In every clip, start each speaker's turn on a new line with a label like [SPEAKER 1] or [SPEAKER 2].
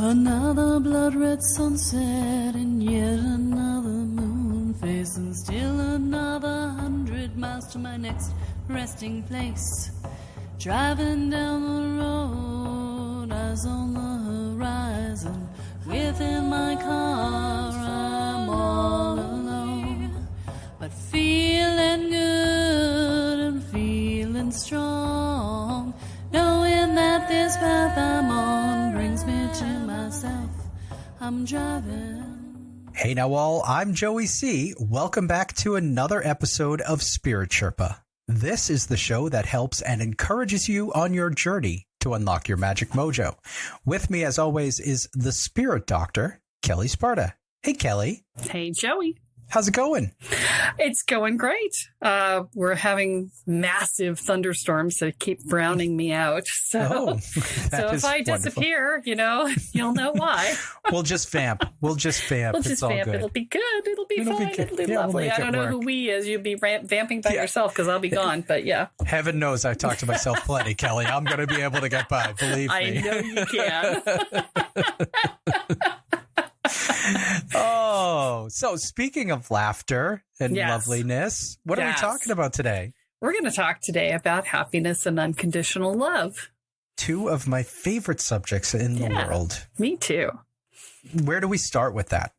[SPEAKER 1] Another blood-red sunset and yet another moon face, and still another 100 miles to my next resting place. Driving down the road, eyes on the horizon. Within my car, I'm all alone, but feeling good and feeling strong, knowing that this path I'm on brings me to myself. I'm driving.
[SPEAKER 2] Hey now all, I'm Joey C. Welcome back to another episode of Spirit Sherpa. This is the show that helps and encourages you on your journey to unlock your magic mojo. With me, as always, is the Spirit Doctor, Kelle Sparta. Hey, Kelly.
[SPEAKER 3] Hey, Joey.
[SPEAKER 2] How's it going?
[SPEAKER 3] It's going great. We're having massive thunderstorms that keep browning me out. So if I disappear, you'll know why.
[SPEAKER 2] We'll just vamp. It's all good.
[SPEAKER 3] It'll be good. It'll be fine. It'll be lovely. I don't know who we is. You'll be vamping by yourself because I'll be gone. But yeah.
[SPEAKER 2] Heaven knows I talk to myself plenty, Kelly. I'm going to be able to get by. Believe me.
[SPEAKER 3] I know you can.
[SPEAKER 2] Oh, so speaking of laughter and loveliness, what are we talking about today?
[SPEAKER 3] We're going to talk today about happiness and unconditional love.
[SPEAKER 2] Two of my favorite subjects in the world.
[SPEAKER 3] Me too.
[SPEAKER 2] Where do we start with that?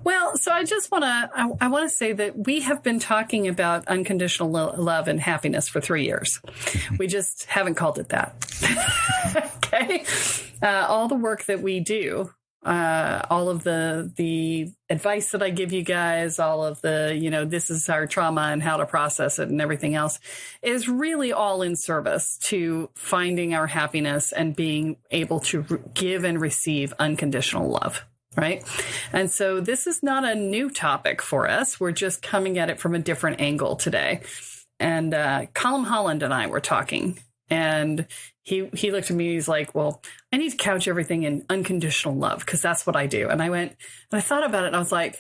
[SPEAKER 3] Well, so I just want to say that we have been talking about unconditional love and happiness for 3 years. We just haven't called it that. Okay. All the work that we do, all of the advice that I give you guys, all of the, this is our trauma and how to process it and everything else is really all in service to finding our happiness and being able to give and receive unconditional love. Right. And so this is not a new topic for us. We're just coming at it from a different angle today. And Colin Holland and I were talking, and he looked at me. He's like, well, I need to couch everything in unconditional love because that's what I do. And I went and I thought about it and I was like,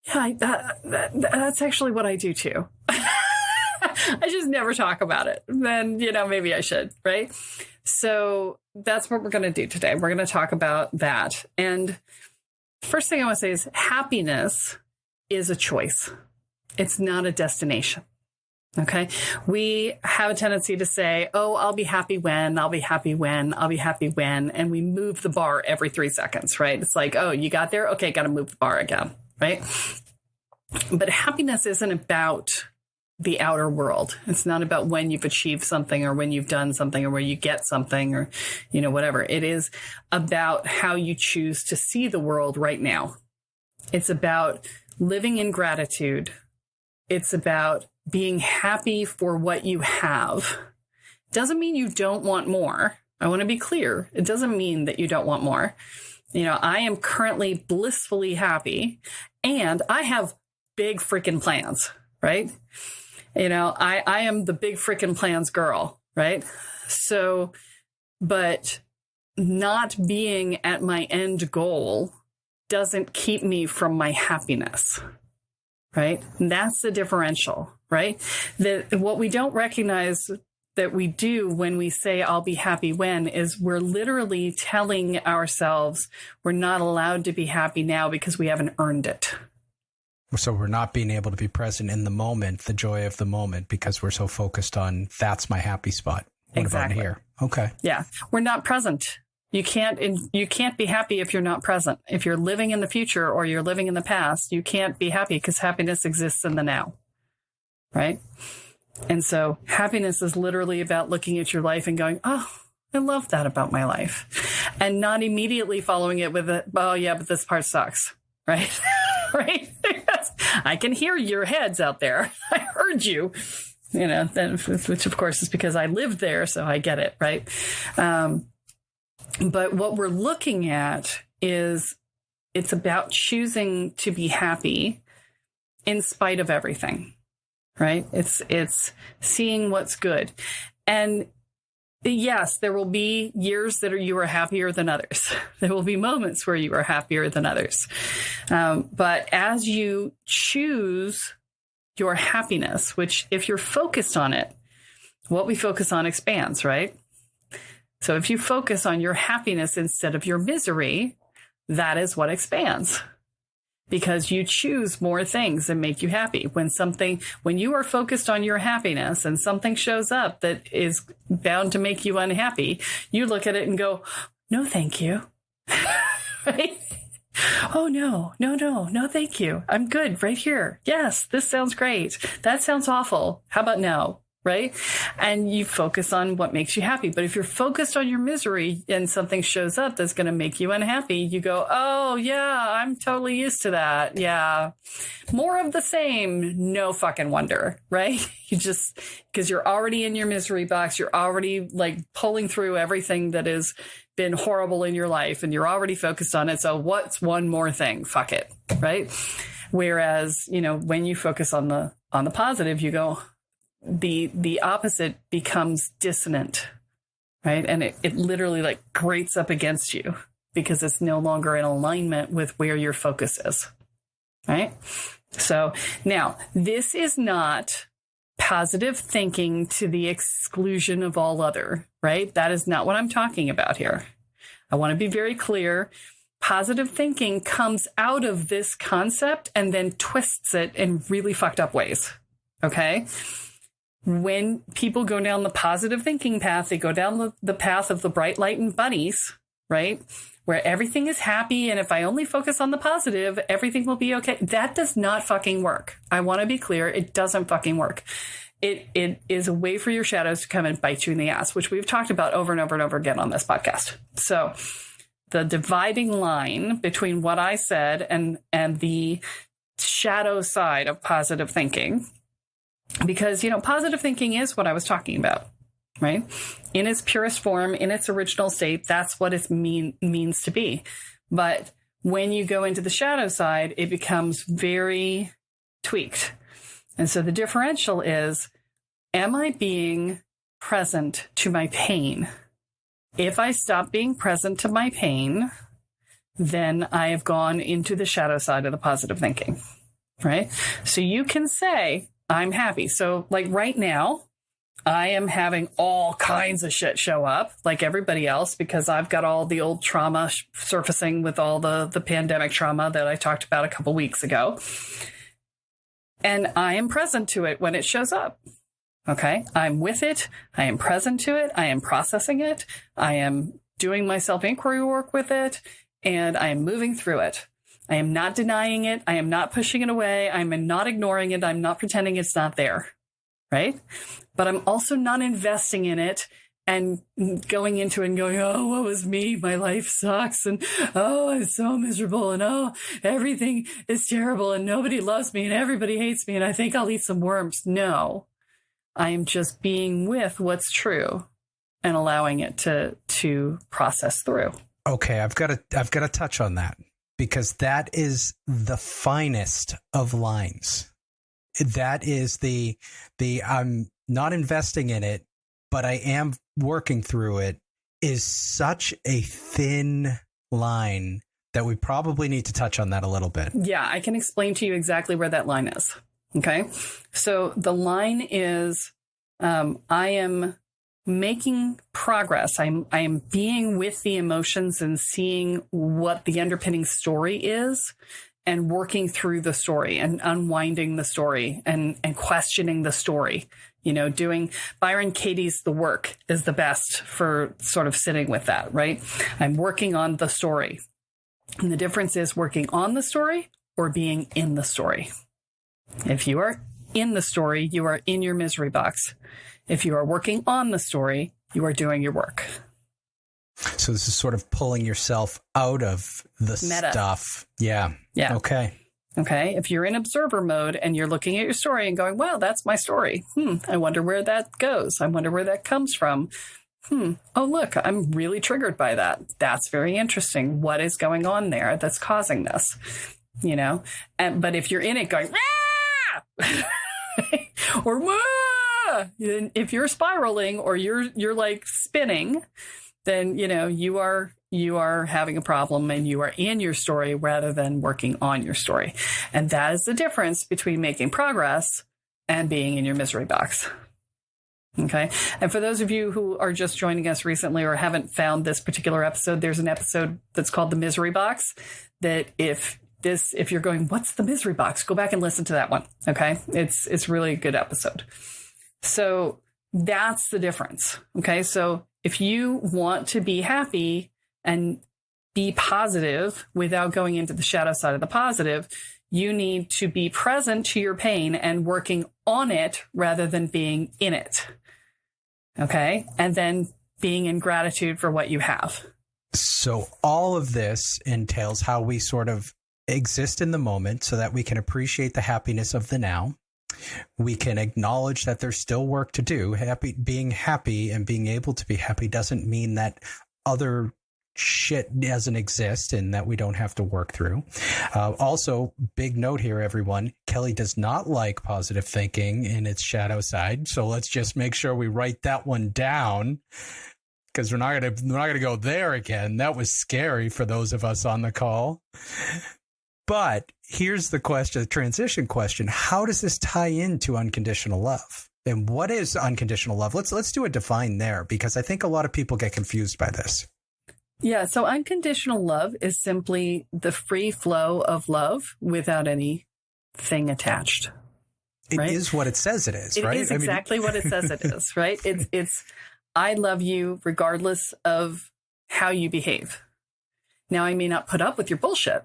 [SPEAKER 3] yeah, that's actually what I do, too. I just never talk about it. Then, maybe I should. Right. So that's what we're going to do today. We're going to talk about that. And first thing I want to say is happiness is a choice. It's not a destination. Okay. We have a tendency to say, oh, I'll be happy when, I'll be happy when, I'll be happy when. And we move the bar every 3 seconds, right? It's like, oh, you got there? Okay. Got to move the bar again. Right. But happiness isn't about the outer world. It's not about when you've achieved something or when you've done something or where you get something or, whatever. It is about how you choose to see the world right now. It's about living in gratitude. It's about being happy for what you have. Doesn't mean you don't want more. I want to be clear. It doesn't mean that you don't want more. I am currently blissfully happy and I have big freaking plans, right? I am the big freaking plans girl, right? So, but not being at my end goal doesn't keep me from my happiness, right? And that's the differential, right? What we don't recognize that we do when we say, I'll be happy when, is we're literally telling ourselves we're not allowed to be happy now because we haven't earned it.
[SPEAKER 2] So we're not being able to be present in the moment, the joy of the moment, because we're so focused on that's my happy spot. What about here? Okay.
[SPEAKER 3] Yeah. We're not present. You can't be happy if you're not present. If you're living in the future or you're living in the past, you can't be happy because happiness exists in the now. Right. And so happiness is literally about looking at your life and going, oh, I love that about my life. And not immediately following it with oh, yeah, but this part sucks. Right. Right. I can hear your heads out there. I heard you, which of course is because I lived there. So I get it. Right. But what we're looking at is it's about choosing to be happy in spite of everything. Right. It's seeing what's good. And yes, there will be years that you are happier than others. There will be moments where you are happier than others. But as you choose your happiness, which if you're focused on it, what we focus on expands, right? So if you focus on your happiness instead of your misery, that is what expands. Because you choose more things that make you happy. When you are focused on your happiness and something shows up that is bound to make you unhappy, you look at it and go, no, thank you. Right? Oh, no, thank you. I'm good right here. Yes, this sounds great. That sounds awful. How about no? Right? And you focus on what makes you happy. But if you're focused on your misery and something shows up that's going to make you unhappy, you go, oh, yeah, I'm totally used to that. Yeah. More of the same. No fucking wonder. Right? Because you're already in your misery box. You're already like pulling through everything that has been horrible in your life and you're already focused on it. So what's one more thing? Fuck it. Right? Whereas, when you focus on the positive, you go, the opposite becomes dissonant, right? And it literally like grates up against you because it's no longer in alignment with where your focus is, right? So now this is not positive thinking to the exclusion of all other, right? That is not what I'm talking about here. I want to be very clear. Positive thinking comes out of this concept and then twists it in really fucked up ways, okay? When people go down the positive thinking path, they go down the path of the bright light and bunnies, right? Where everything is happy. And if I only focus on the positive, everything will be okay. That does not fucking work. I want to be clear. It doesn't fucking work. It is a way for your shadows to come and bite you in the ass, which we've talked about over and over and over again on this podcast. So the dividing line between what I said and the shadow side of positive thinking, because, positive thinking is what I was talking about, right? In its purest form, in its original state, that's what it means to be. But when you go into the shadow side, it becomes very tweaked. And so the differential is, am I being present to my pain? If I stop being present to my pain, then I have gone into the shadow side of the positive thinking, right? So you can say, I'm happy. So like right now, I am having all kinds of shit show up like everybody else because I've got all the old trauma surfacing with all the pandemic trauma that I talked about a couple weeks ago. And I am present to it when it shows up. Okay. I'm with it. I am present to it. I am processing it. I am doing my self-inquiry work with it and I am moving through it. I am not denying it. I am not pushing it away. I'm not ignoring it. I'm not pretending it's not there. Right? But I'm also not investing in it and going into it and going, oh, what was me? My life sucks. And oh, I'm so miserable. And oh, everything is terrible. And nobody loves me and everybody hates me. And I think I'll eat some worms. No, I am just being with what's true and allowing it to process through.
[SPEAKER 2] Okay. I've got to touch on that. Because that is the finest of lines. That is the I'm not investing in it, but I am working through it is such a thin line that we probably need to touch on that a little bit.
[SPEAKER 3] Yeah, I can explain to you exactly where that line is. Okay. So the line is I am making progress. I am being with the emotions and seeing what the underpinning story is and working through the story and unwinding the story and questioning the story. Doing Byron Katie's The Work is the best for sort of sitting with that, right? I'm working on the story. And the difference is working on the story or being in the story. If you are in the story, you are in your misery box. If you are working on the story, you are doing your work.
[SPEAKER 2] So this is sort of pulling yourself out of the stuff. Yeah.
[SPEAKER 3] Yeah.
[SPEAKER 2] Okay.
[SPEAKER 3] If you're in observer mode and you're looking at your story and going, well, that's my story. I wonder where that goes. I wonder where that comes from. Oh, look, I'm really triggered by that. That's very interesting. What is going on there that's causing this? But if you're in it going, ah! or wah! If you're spiraling or you're like spinning, then, you are having a problem and you are in your story rather than working on your story. And that is the difference between making progress and being in your misery box. Okay. And for those of you who are just joining us recently or haven't found this particular episode, there's an episode that's called The Misery Box that if you're going, what's the misery box? Go back and listen to that one. Okay. It's really a good episode. So that's the difference. Okay. So if you want to be happy and be positive without going into the shadow side of the positive, you need to be present to your pain and working on it rather than being in it. Okay. And then being in gratitude for what you have.
[SPEAKER 2] So all of this entails how we sort of exist in the moment so that we can appreciate the happiness of the now. We can acknowledge that there's still work to do. Being happy and being able to be happy doesn't mean that other shit doesn't exist and that we don't have to work through. Also, big note here, everyone. Kelle does not like positive thinking in its shadow side. So let's just make sure we write that one down, because we're not gonna go there again. That was scary for those of us on the call. But here's the question, the transition question. How does this tie into unconditional love? And what is unconditional love? Let's do a define there, because I think a lot of people get confused by this.
[SPEAKER 3] Yeah. So unconditional love is simply the free flow of love without anything attached.
[SPEAKER 2] It is what it says it is, right?
[SPEAKER 3] It is exactly what it says it is, right? It's I love you regardless of how you behave. Now, I may not put up with your bullshit,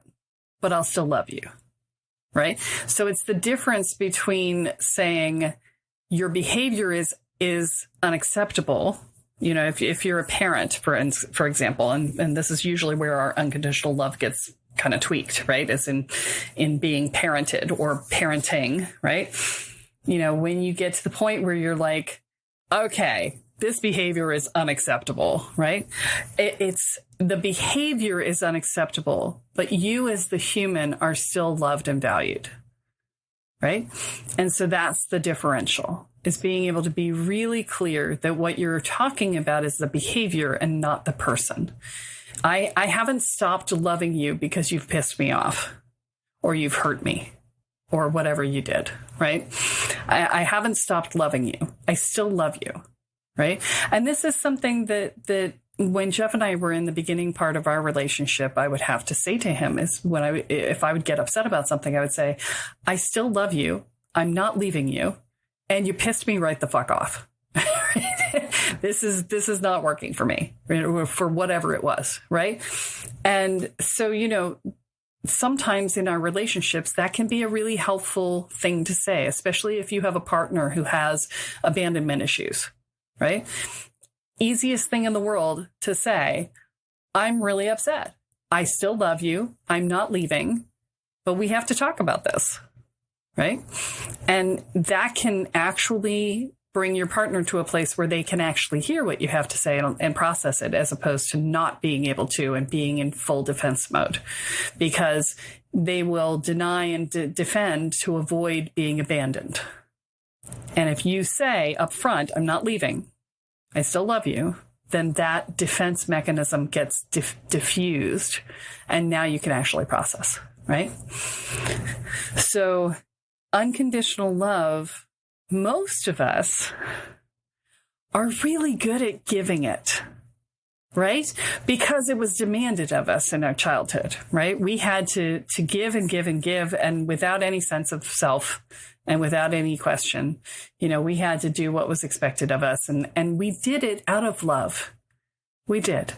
[SPEAKER 3] but I'll still love you, right? So it's the difference between saying your behavior is unacceptable. You know, if you're a parent, for example, and this is usually where our unconditional love gets kind of tweaked, right? As in being parented or parenting, right? You know, when you get to the point where you're like, okay, this behavior is unacceptable, right? It's the behavior is unacceptable, but you as the human are still loved and valued, right? And so that's the differential, is being able to be really clear that what you're talking about is the behavior and not the person. I haven't stopped loving you because you've pissed me off or you've hurt me or whatever you did, right? I haven't stopped loving you. I still love you, right? And this is something that when Jeff and I were in the beginning part of our relationship, I would have to say to him is if I would get upset about something, I would say, I still love you. I'm not leaving you. And you pissed me right the fuck off. This is not working for me, for whatever it was, right? And so, you know, sometimes in our relationships, that can be a really helpful thing to say, especially if you have a partner who has abandonment issues, right? Easiest thing in the world to say, I'm really upset. I still love you. I'm not leaving, but we have to talk about this. Right? And that can actually bring your partner to a place where they can actually hear what you have to say and process it, as opposed to not being able to and being in full defense mode, because they will deny and defend to avoid being abandoned. And if you say up front, I'm not leaving, I still love you, then that defense mechanism gets diffused, and now you can actually process, right? So unconditional love, most of us are really good at giving it, right? Because it was demanded of us in our childhood, right? We had to give and give and give, and without any sense of self and without any question, you know, we had to do what was expected of us. And we did it out of love. We did.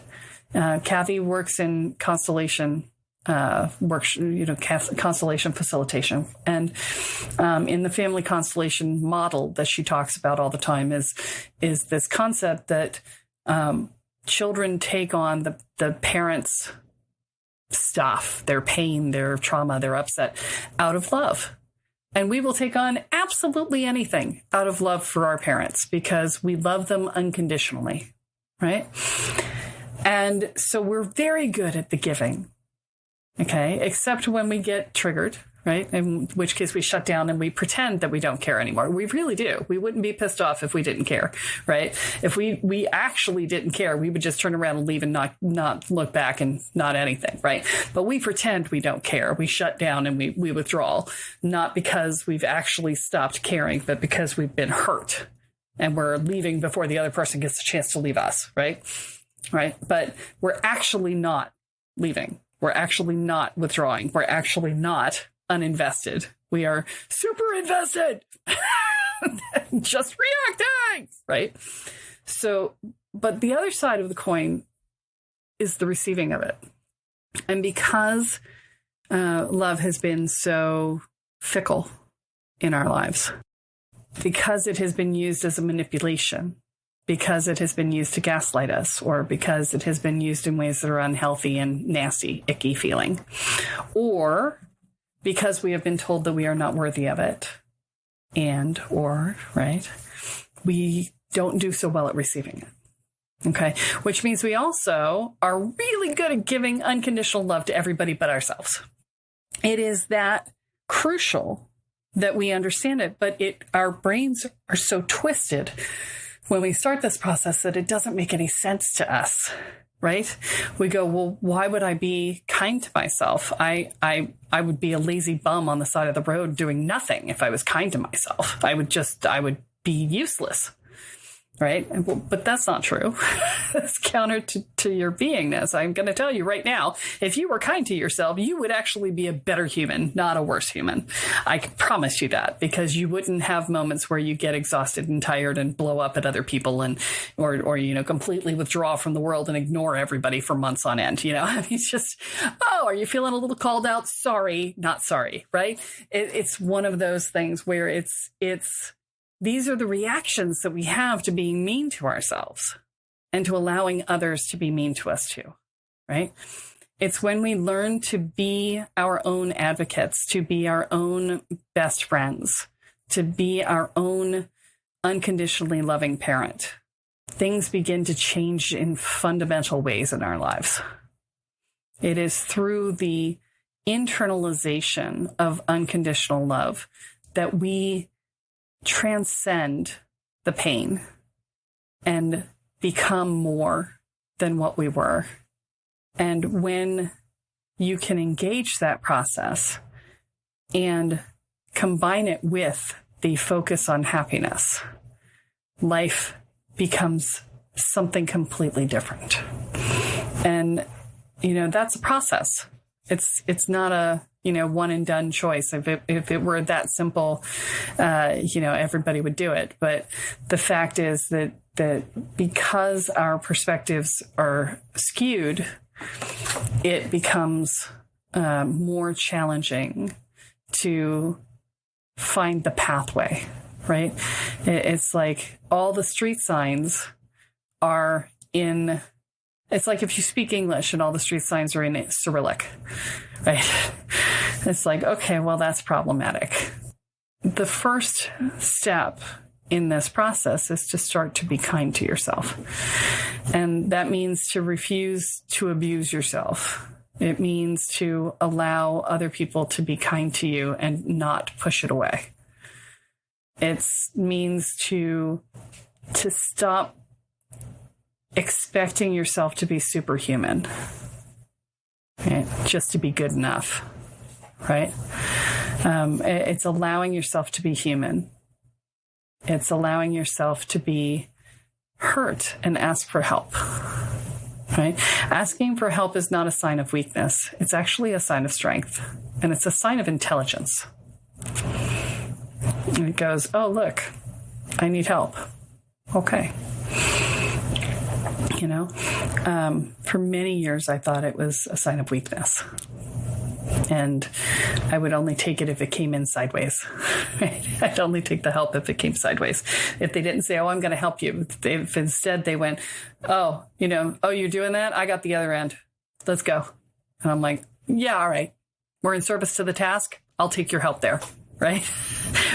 [SPEAKER 3] Kathy works in constellation constellation facilitation. And in the family constellation model that she talks about all the time is this concept that children take on the parents' stuff, their pain, their trauma, their upset, out of love. And we will take on absolutely anything out of love for our parents because we love them unconditionally, right? And so we're very good at the giving. Okay, except when we get triggered, right? In which case we shut down and we pretend that we don't care anymore. We really do. We wouldn't be pissed off if we didn't care, right? If we actually didn't care, we would just turn around and leave and not look back and not anything, right? But we pretend we don't care. We shut down and we withdraw, not because we've actually stopped caring, but because we've been hurt, and we're leaving before the other person gets a chance to leave us, right? Right. But we're actually not leaving. We're actually not withdrawing. We're actually not uninvested. We are super invested, just reacting, right? So, but the other side of the coin is the receiving of it. And because love has been so fickle in our lives, because it has been used as a manipulation, because it has been used to gaslight us, or because it has been used in ways that are unhealthy and nasty, icky feeling, or because we have been told that we are not worthy of it, right, we don't do so well at receiving it. Okay. Which means we also are really good at giving unconditional love to everybody but ourselves. It is that crucial that we understand it, but our brains are so twisted when we start this process that it doesn't make any sense to us, right? We go, well, why would I be kind to myself? I would be a lazy bum on the side of the road doing nothing if I was kind to myself. I would be useless. Right. But that's not true. It's counter to your beingness. I'm going to tell you right now, if you were kind to yourself, you would actually be a better human, not a worse human. I can promise you that, because you wouldn't have moments where you get exhausted and tired and blow up at other people or completely withdraw from the world and ignore everybody for months on end. I mean, it's just, oh, are you feeling a little called out? Sorry, not sorry. Right. It's one of those things where these are the reactions that we have to being mean to ourselves and to allowing others to be mean to us too, right? It's when we learn to be our own advocates, to be our own best friends, to be our own unconditionally loving parent. Things begin to change in fundamental ways in our lives. It is through the internalization of unconditional love that we transcend the pain and become more than what we were. And when you can engage that process and combine it with the focus on happiness, life becomes something completely different. And, that's a process. It's not a, one and done choice. If it were that simple, everybody would do it. But the fact is that because our perspectives are skewed, it becomes more challenging to find the pathway, right? It's like all the street signs are in. It's like if you speak English and all the street signs are in Cyrillic, right? It's like, okay, well, that's problematic. The first step in this process is to start to be kind to yourself. And that means to refuse to abuse yourself. It means to allow other people to be kind to you and not push it away. It means to stop expecting yourself to be superhuman, right? Just to be good enough, right? It's allowing yourself to be human. It's allowing yourself to be hurt and ask for help, right? Asking for help is not a sign of weakness. It's actually a sign of strength, and it's a sign of intelligence. And it goes, oh, look, I need help. Okay. For many years, I thought it was a sign of weakness. And I would only take it if it came in sideways. I'd only take the help if it came sideways. If they didn't say, oh, I'm going to help you. If instead they went, oh, you're doing that? I got the other end. Let's go. And I'm like, yeah, all right. We're in service to the task. I'll take your help there. Right?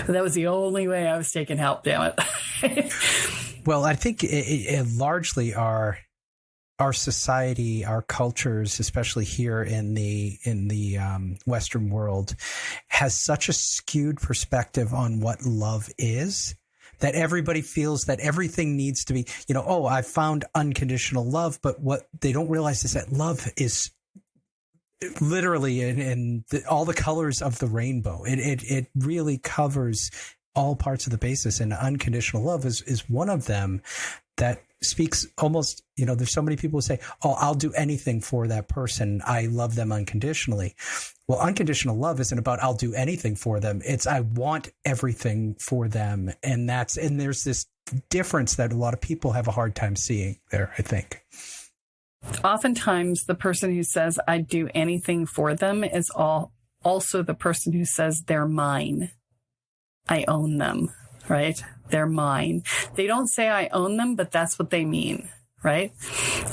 [SPEAKER 3] But that was the only way I was taking help, damn it.
[SPEAKER 2] Well, I think it largely our society, our cultures, especially here in the Western world, has such a skewed perspective on what love is that everybody feels that everything needs to be, oh, I found unconditional love. But what they don't realize is that love is literally in all the colors of the rainbow. It really covers all parts of the basis, and unconditional love is one of them that speaks almost, there's so many people who say, oh, I'll do anything for that person. I love them unconditionally. Well, unconditional love isn't about I'll do anything for them. It's I want everything for them. And there's this difference that a lot of people have a hard time seeing there, I think.
[SPEAKER 3] Oftentimes the person who says I'd do anything for them is also the person who says they're mine. I own them, right? They're mine. They don't say I own them, but that's what they mean, right?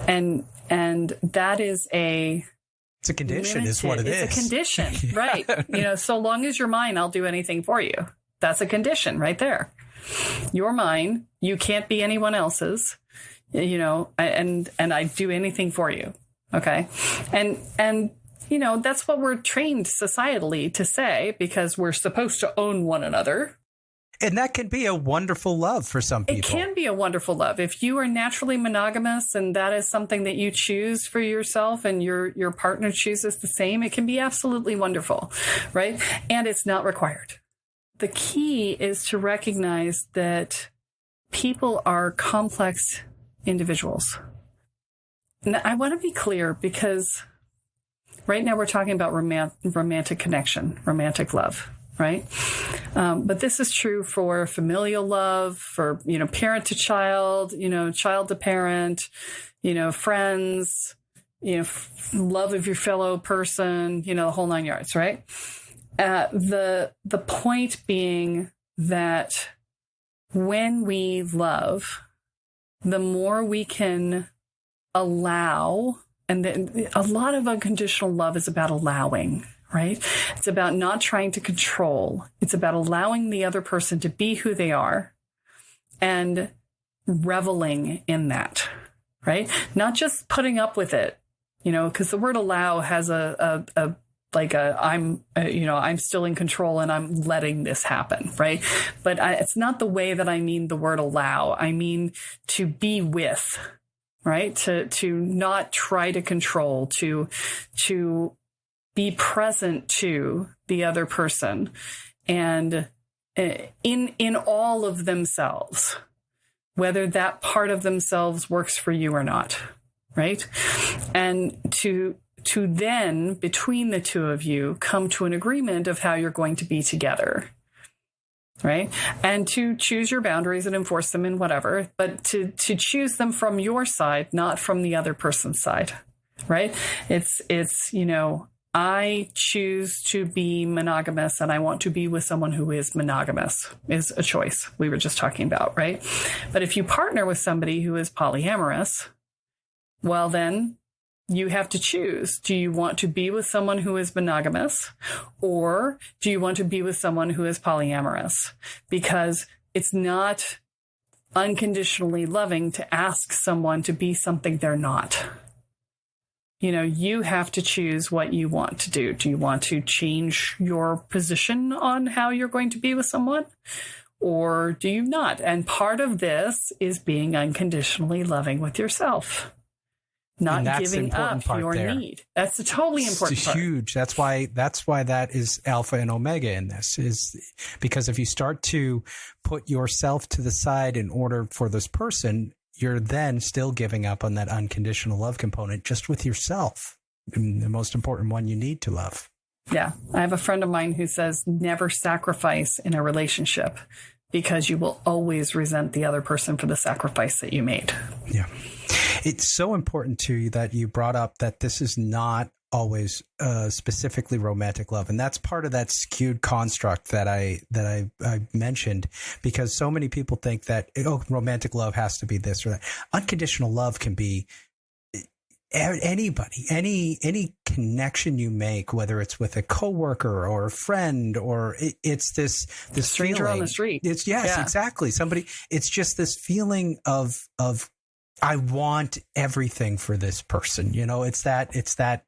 [SPEAKER 3] And that is
[SPEAKER 2] it's a condition is what it is.
[SPEAKER 3] It's a condition, right? So long as you're mine, I'll do anything for you. That's a condition right there. You're mine. You can't be anyone else's, and I do anything for you. Okay. And that's what we're trained societally to say, because we're supposed to own one another.
[SPEAKER 2] And that can be a wonderful love for some people.
[SPEAKER 3] It can be a wonderful love. If you are naturally monogamous and that is something that you choose for yourself and your partner chooses the same, it can be absolutely wonderful, right? And it's not required. The key is to recognize that people are complex individuals. Now, I want to be clear, because right now we're talking about romantic connection, romantic love. Right. But this is true for familial love, for, parent to child, child to parent, friends, love of your fellow person, the whole 9 yards. Right. The point being that when we love, the more we can allow, and a lot of unconditional love is about allowing. Right? It's about not trying to control. It's about allowing the other person to be who they are and reveling in that, right? Not just putting up with it, because the word allow has I'm still in control and I'm letting this happen, right? But it's not the way that I mean the word allow. I mean to be with, right? To not try to control, to be present to the other person and in all of themselves, whether that part of themselves works for you or not, right? And to then, between the two of you, come to an agreement of how you're going to be together, right? And to choose your boundaries and enforce them in whatever, but to choose them from your side, not from the other person's side, right? It's I choose to be monogamous and I want to be with someone who is monogamous is a choice we were just talking about, right? But if you partner with somebody who is polyamorous, well, then you have to choose. Do you want to be with someone who is monogamous, or do you want to be with someone who is polyamorous? Because it's not unconditionally loving to ask someone to be something they're not. You have to choose what you want to do. Do you want to change your position on how you're going to be with someone, or do you not? And part of this is being unconditionally loving with yourself, not giving up your need. That's a totally important part.
[SPEAKER 2] It's huge. That's why that is alpha and omega in this, is because if you start to put yourself to the side in order for this person, you're then still giving up on that unconditional love component just with yourself, the most important one you need to love.
[SPEAKER 3] Yeah. I have a friend of mine who says never sacrifice in a relationship, because you will always resent the other person for the sacrifice that you made.
[SPEAKER 2] Yeah. It's so important to you that you brought up that this is not always specifically romantic love. And that's part of that skewed construct that I mentioned, because so many people think that, romantic love has to be this or that. Unconditional love can be anybody, any connection you make, whether it's with a coworker or a friend, or it's this
[SPEAKER 3] stranger
[SPEAKER 2] feeling
[SPEAKER 3] on the street.
[SPEAKER 2] It's exactly. Somebody, it's just this feeling of I want everything for this person. It's that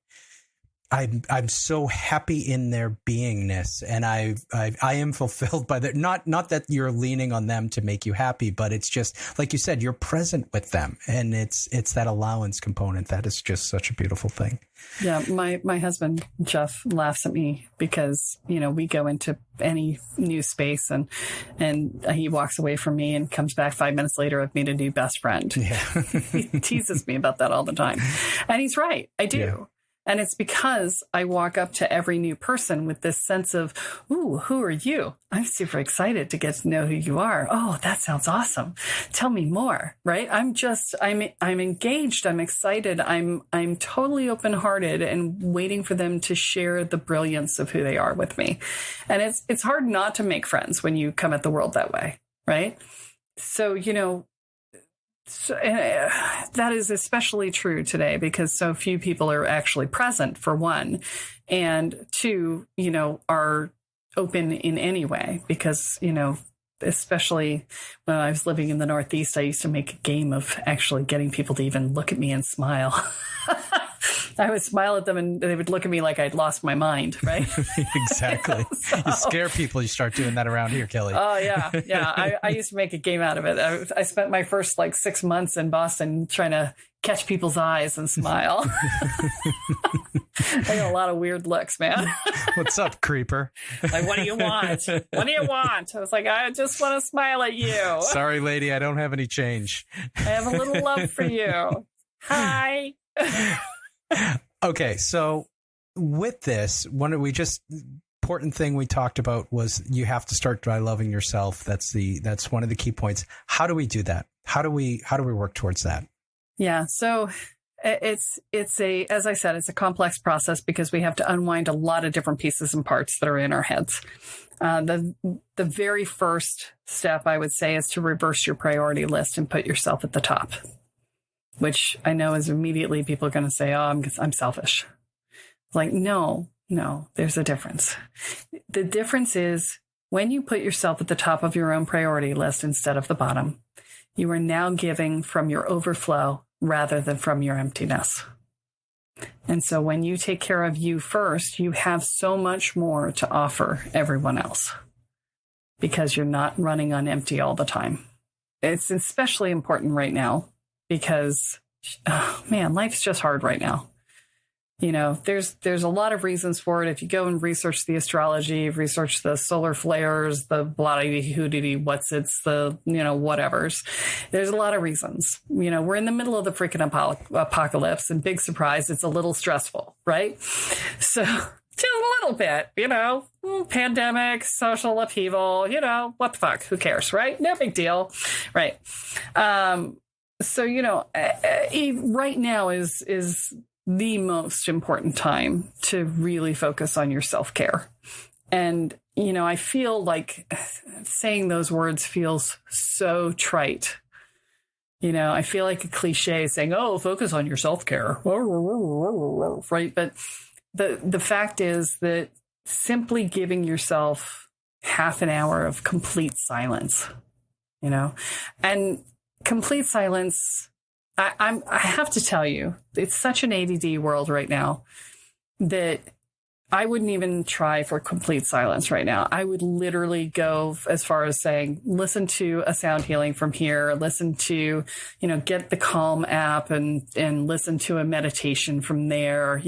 [SPEAKER 2] I'm so happy in their beingness, and I am fulfilled by that. Not that you're leaning on them to make you happy, but it's just like you said, you're present with them, and it's that allowance component that is just such a beautiful thing.
[SPEAKER 3] Yeah, my husband Jeff laughs at me because we go into any new space and he walks away from me and comes back 5 minutes later. I've made a new best friend.
[SPEAKER 2] Yeah.
[SPEAKER 3] He teases me about that all the time, and he's right. I do. Yeah. And it's because I walk up to every new person with this sense of, ooh, who are you? I'm super excited to get to know who you are. Oh, that sounds awesome. Tell me more, right? I'm engaged. I'm excited. I'm totally open-hearted and waiting for them to share the brilliance of who they are with me. And it's hard not to make friends when you come at the world that way, right? So, So, that is especially true today because so few people are actually present, for one, and two, are open in any way because, especially when I was living in the Northeast, I used to make a game of actually getting people to even look at me and smile. I would smile at them and they would look at me like I'd lost my mind, right?
[SPEAKER 2] Exactly. So, you scare people. You start doing that around here, Kelle.
[SPEAKER 3] Oh, yeah. Yeah. I used to make a game out of it. I spent my first 6 months in Boston trying to catch people's eyes and smile. I got a lot of weird looks, man.
[SPEAKER 2] What's up, creeper?
[SPEAKER 3] Like, what do you want? What do you want? I was like, I just want to smile at you.
[SPEAKER 2] Sorry, lady. I don't have any change.
[SPEAKER 3] I have a little love for you. Hi.
[SPEAKER 2] Okay, so with this, important thing we talked about was you have to start by loving yourself. That's one of the key points. How do we do that? How do we work towards that?
[SPEAKER 3] Yeah, so it's as I said, it's a complex process because we have to unwind a lot of different pieces and parts that are in our heads. The very first step, I would say, is to reverse your priority list and put yourself at the top. Which I know is immediately people are going to say, oh, I'm selfish. Like, no, there's a difference. The difference is when you put yourself at the top of your own priority list instead of the bottom, you are now giving from your overflow rather than from your emptiness. And so when you take care of you first, you have so much more to offer everyone else because you're not running on empty all the time. It's especially important right now. Because, oh, man, life's just hard right now. There's a lot of reasons for it. If you go and research the astrology, research the solar flares, the blah-dee-hoo-dee-dee, what's-its, the, whatevers. There's a lot of reasons. We're in the middle of the freaking apocalypse, and big surprise, it's a little stressful, right? So, just a little bit, pandemic, social upheaval, what the fuck? Who cares, right? No big deal, right? So, right now is the most important time to really focus on your self-care. And, I feel like saying those words feels so trite. I feel like a cliche saying, oh, focus on your self-care. Right. But the fact is that simply giving yourself half an hour of complete silence, and complete silence. I have to tell you, it's such an ADD world right now that I wouldn't even try for complete silence right now. I would literally go as far as saying, listen to a sound healing from here, listen to, get the Calm app and listen to a meditation from there,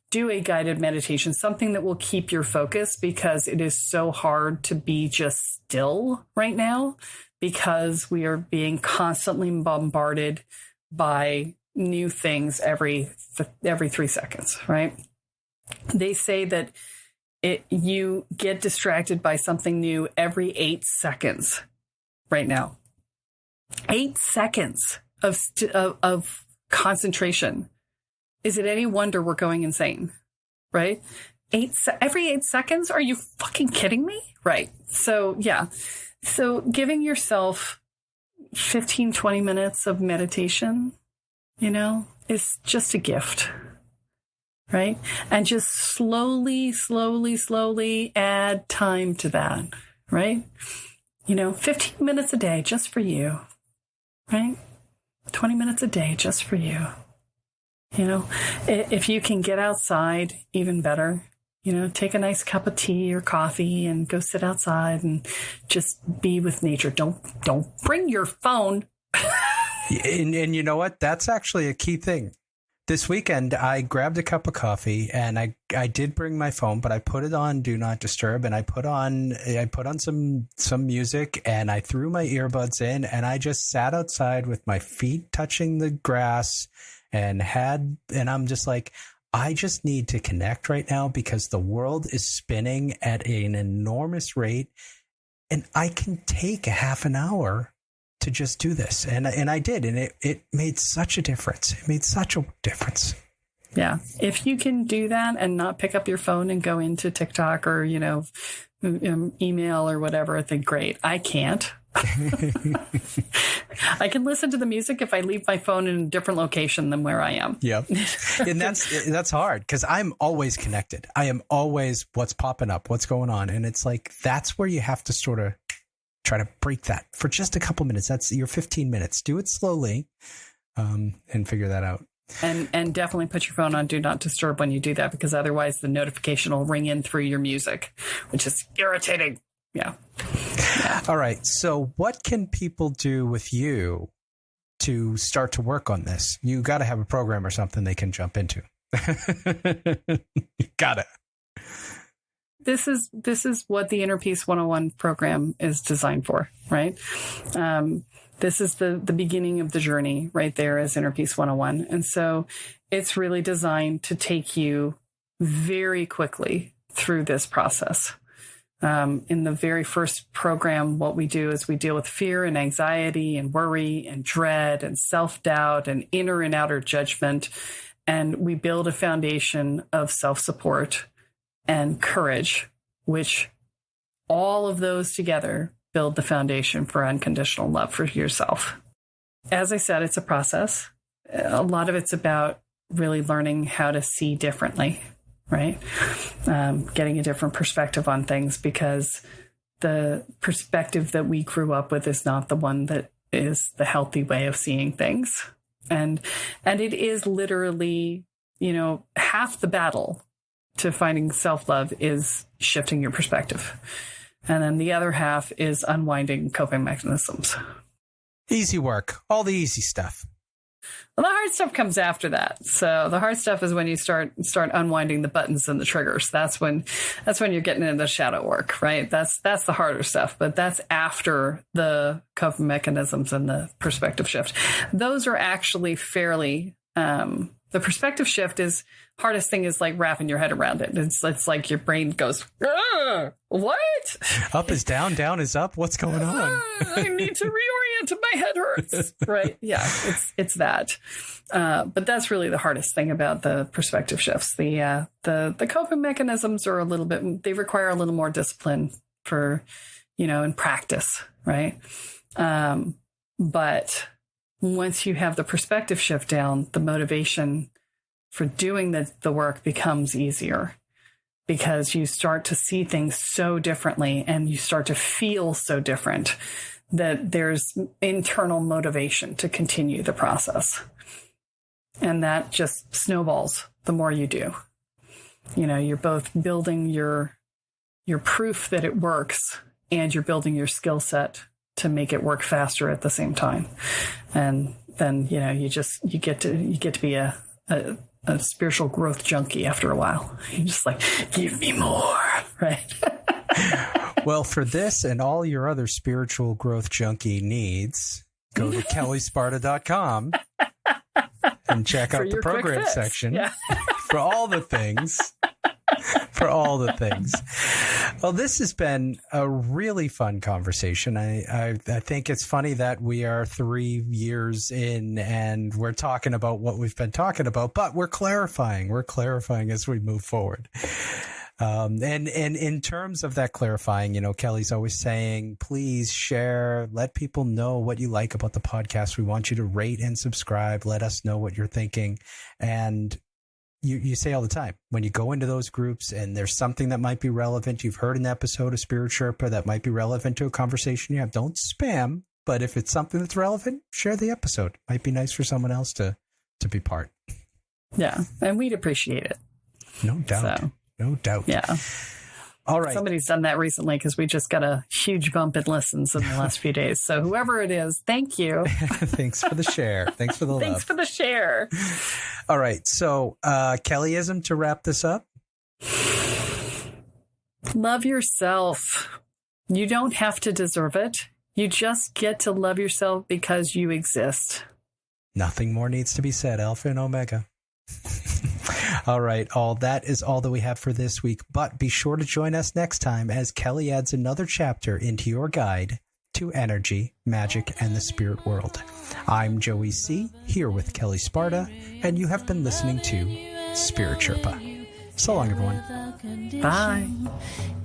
[SPEAKER 3] do a guided meditation, something that will keep your focus because it is so hard to be just still right now because we are being constantly bombarded by new things every 3 seconds, right? They say that you get distracted by something new every 8 seconds right now. 8 seconds of concentration. Is it any wonder we're going insane, right? Every 8 seconds? Are you fucking kidding me? Right. So, yeah. So giving yourself 15, 20 minutes of meditation, is just a gift. Right? And just slowly add time to that, right? 15 minutes a day just for you, right? 20 minutes a day just for you. You know, if you can get outside, even better. You know, take a nice cup of tea or coffee and go sit outside and just be with nature. Don't bring your phone.
[SPEAKER 2] And you know what? That's actually a key thing. This weekend, I grabbed a cup of coffee and I did bring my phone, but I put it on Do Not Disturb, and I put on some music, and I threw my earbuds in, and I just sat outside with my feet touching the grass and I'm just like, I just need to connect right now because the world is spinning at an enormous rate, and I can take a half an hour to just do this. And I did, and it made such a difference. It made such a difference.
[SPEAKER 3] Yeah. If you can do that and not pick up your phone and go into TikTok or, you know, email or whatever, then great. I can't. I can listen to the music if I leave my phone in a different location than where I am.
[SPEAKER 2] Yep. And that's hard because I'm always connected. I am always what's popping up, what's going on. And it's like, that's where you have to sort of try to break that for just a couple minutes. That's your 15 minutes. Do it slowly and figure that out.
[SPEAKER 3] And definitely put your phone on Do Not Disturb when you do that, because otherwise the notification will ring in through your music, which is irritating. Yeah.
[SPEAKER 2] All right. So what can people do with you to start to work on this? You got to have a program or something they can jump into. Got it.
[SPEAKER 3] This is what the Inner Peace 101 program is designed for, right? This is the beginning of the journey right there is Inner Peace 101. And so it's really designed to take you very quickly through this process. In the very first program, what we do is we deal with fear and anxiety and worry and dread and self-doubt and inner and outer judgment. And we build a foundation of self-support and courage, which all of those together build the foundation for unconditional love for yourself. As I said, it's a process. A lot of it's about really learning how to see differently, right? Getting a different perspective on things, because the perspective that we grew up with is not the one that is the healthy way of seeing things. And it is literally, you know, half the battle to finding self-love is shifting your perspective. And then the other half is unwinding coping mechanisms.
[SPEAKER 2] Easy work. All the easy stuff.
[SPEAKER 3] Well, the hard stuff comes after that. So the hard stuff is when you start unwinding the buttons and the triggers. That's when you're getting into the shadow work, right? That's the harder stuff, but that's after the coping mechanisms and the perspective shift. Those are actually fairly, the perspective shift is hardest thing is like wrapping your head around it. It's like your brain goes, what?
[SPEAKER 2] Up is down, down is up. What's going on?
[SPEAKER 3] I need to reorient. My head hurts. Right. Yeah. It's that. But that's really the hardest thing about the perspective shifts. The coping mechanisms are they require a little more discipline for, you know, and practice. Right. But once you have the perspective shift down, the motivation for doing the work becomes easier, because you start to see things so differently and you start to feel so different that there's internal motivation to continue the process. And that just snowballs the more you do. You know, you're both building your proof that it works, and you're building your skill set to make it work faster at the same time. And then, you know, you get to be a spiritual growth junkie after a while. You're just like, give me more, right?
[SPEAKER 2] Well, for this and all your other spiritual growth junkie needs, go to kellesparta.com and check out the program section for all the things. For all the things. Well, this has been a really fun conversation. I think it's funny that we are 3 years in and we're talking about what we've been talking about, but we're clarifying. We're clarifying as we move forward. And in terms of that clarifying, you know, Kelle's always saying, please share, let people know what you like about the podcast. We want you to rate and subscribe. Let us know what you're thinking. And you say all the time, when you go into those groups and there's something that might be relevant, you've heard an episode of Spirit Sherpa that might be relevant to a conversation you have, don't spam. But if it's something that's relevant, share the episode. Might be nice for someone else to be part.
[SPEAKER 3] Yeah. And we'd appreciate it.
[SPEAKER 2] No doubt.
[SPEAKER 3] So,
[SPEAKER 2] no doubt.
[SPEAKER 3] yeah.
[SPEAKER 2] All right.
[SPEAKER 3] Somebody's done that recently because we just got a huge bump in listens in the last few days. So whoever it is, thank you.
[SPEAKER 2] Thanks for the share. Thanks for the love.
[SPEAKER 3] Thanks for the share.
[SPEAKER 2] All right. So, Kellyism to wrap this up.
[SPEAKER 3] Love yourself. You don't have to deserve it. You just get to love yourself because you exist.
[SPEAKER 2] Nothing more needs to be said. Alpha and Omega. All right. That is all that we have for this week. But be sure to join us next time as Kelle adds another chapter into your guide to energy, magic, and the spirit world. I'm Joey C., here with Kelle Sparta, and you have been listening to Spirit Sherpa. So long, everyone.
[SPEAKER 3] Bye.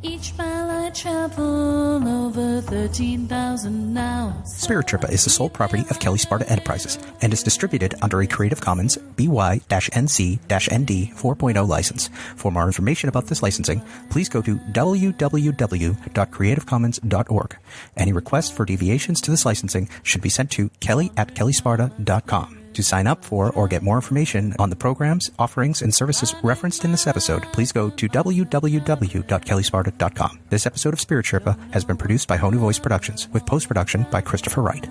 [SPEAKER 1] Each mile I travel over 13,000 now.
[SPEAKER 4] Spirit Sherpa is the sole property of Kelle Sparta Enterprises and is distributed under a Creative Commons BY-NC-ND 4.0 license. For more information about this licensing, please go to www.creativecommons.org. Any requests for deviations to this licensing should be sent to kelly@kellesparta.com. To sign up for or get more information on the programs, offerings, and services referenced in this episode, please go to www.kellesparta.com. This episode of Spirit Sherpa has been produced by Honu Voice Productions, with post-production by Christopher Wright.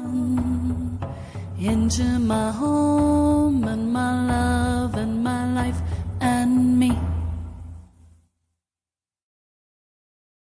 [SPEAKER 1] Into my home and my